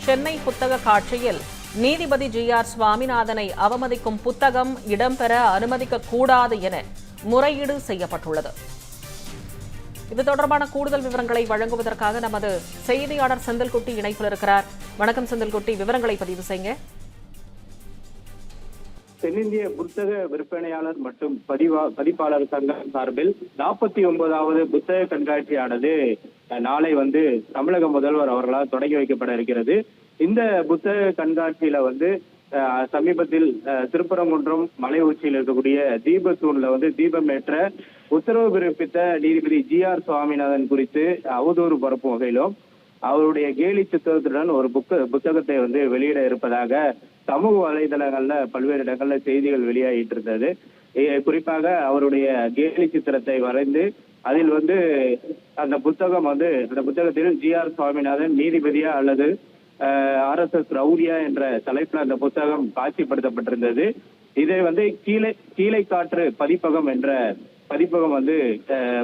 சென்னை புத்தக காட்சியில் நீதிபதி GR சுவாமிநாதனை அவமதிக்கும் புத்தகம் இடம்பெற அனுமதிக்க கூடாது என முறையீடு செய்யப்பட்டுள்ளது. இது தொடர்பான கூடுதல் விவரங்களை வழங்குவதற்காக நமது செய்தியாளர் செந்தில்குட்டி இணைப்பில் இருக்கிறார். வணக்கம் செந்தில்குட்டி, விவரங்களை பதிவு செய்யுங்க. தென்னிந்திய புத்தக விற்பனையாளர் மற்றும் பதிப்பாளர் சங்கம் சார்பில் 49வது புத்தக கண்காட்சியானது நாளை தமிழக முதல்வர் அவர்களால் தொடங்கி வைக்கப்பட இருக்கிறது. இந்த புத்தக கண்காட்சியில சமீபத்தில் திருப்பரங்குன்றம் மலை உச்சியில் இருக்கக்கூடிய தீபத்தூண்ல தீபம் ஏற்ற உத்தரவு பிறப்பித்த நீதிபதி GR சுவாமிநாதன் குறித்து அவதூறு பரப்பும் வகையிலும் அவருடைய கேலி சித்திரத்துடன் ஒரு புத்தகத்தை வெளியிட இருப்பதாக சமூக வலைதளங்கள்ல பல்வேறு இடங்கள்ல செய்திகள் வெளியாகிட்டு இருந்தது. குறிப்பாக அவருடைய கேலி சித்திரத்தை வரைந்து அதில் அந்த புத்தகம் அந்த புத்தகத்தில் GR சுவாமிநாதன் நீதிபதியா அல்லது RSS ரவுடியா என்ற தலைப்புல அந்த புத்தகம் காட்சிப்படுத்தப்பட்டிருந்தது. இதை கீழே காற்று பதிப்பகம் என்ற பதிப்பகம்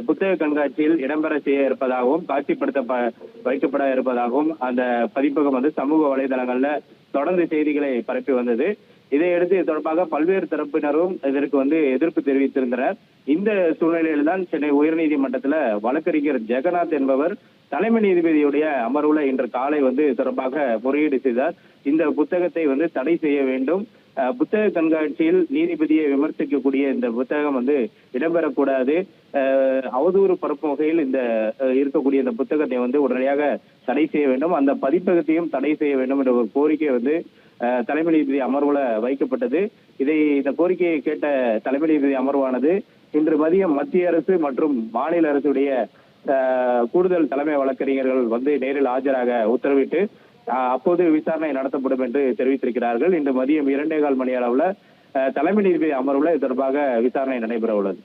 புத்தக கண்காட்சியில் இடம்பெற செய்ய இருப்பதாகவும் வைக்கப்பட இருப்பதாகவும் அந்த பதிப்பகம் சமூக வலைதளங்கள்ல தொடர்ந்து செய்திகளை பரப்பி வந்தது. இதையடுத்து இது தொடர்பாக பல்வேறு தரப்பினரும் இதற்கு எதிர்ப்பு தெரிவித்திருந்தனர். இந்த சூழ்நிலையில் தான் சென்னை உயர்நீதிமன்றத்துல வழக்கறிஞர் ஜெகநாத் என்பவர் தலைமை நீதிபதியுடைய அமர்வுல இன்று காலை தொடர்பாக முறையீடு செய்தார். இந்த புத்தகத்தை தடை செய்ய வேண்டும், புத்தக கண்காட்சியில் நீதிபதியை விமர்சிக்கக்கூடிய இந்த புத்தகம் இடம்பெறக்கூடாது, அவதூறு பரப்பும் வகையில் இந்த இருக்கக்கூடிய இந்த புத்தகத்தை உடனடியாக தடை செய்ய வேண்டும், அந்த பதிப்பகத்தையும் தடை செய்ய வேண்டும் என்ற ஒரு கோரிக்கை தலைமை நீதிபதி அமர்வுல வைக்கப்பட்டது. இந்த கோரிக்கையை கேட்ட தலைமை நீதிபதி அமர்வானது இன்று மதியம் மத்திய அரசு மற்றும் மாநில அரசுடைய கூடுதல் தலைமை வழக்கறிஞர்கள் நேரில் ஆஜராக உத்தரவிட்டு அப்போது விசாரணை நடத்தப்படும் என்று தெரிவித்திருக்கிறார்கள். இன்று மதியம் 2:15 மணி அளவுல தலைமை நீதிபதி அமர்வுல இது தொடர்பாக விசாரணை நடைபெற உள்ளது.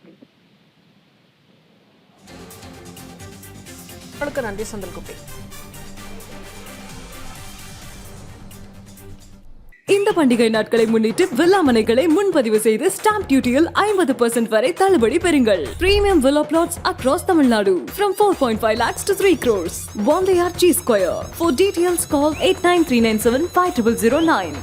நன்றி செந்தில்குட்டி. இந்த பண்டிகை நாட்களை முன்னிட்டு வில்லா மனைகளை முன்பதிவு செய்து ஸ்டாம்ப் டியூட்டியில் 50% வரை தள்ளுபடி பெறுங்கள். Premium villa flats across Tamil Nadu from 4.5 lakhs to 3 crores. One layer G Square. For details call 8939750009.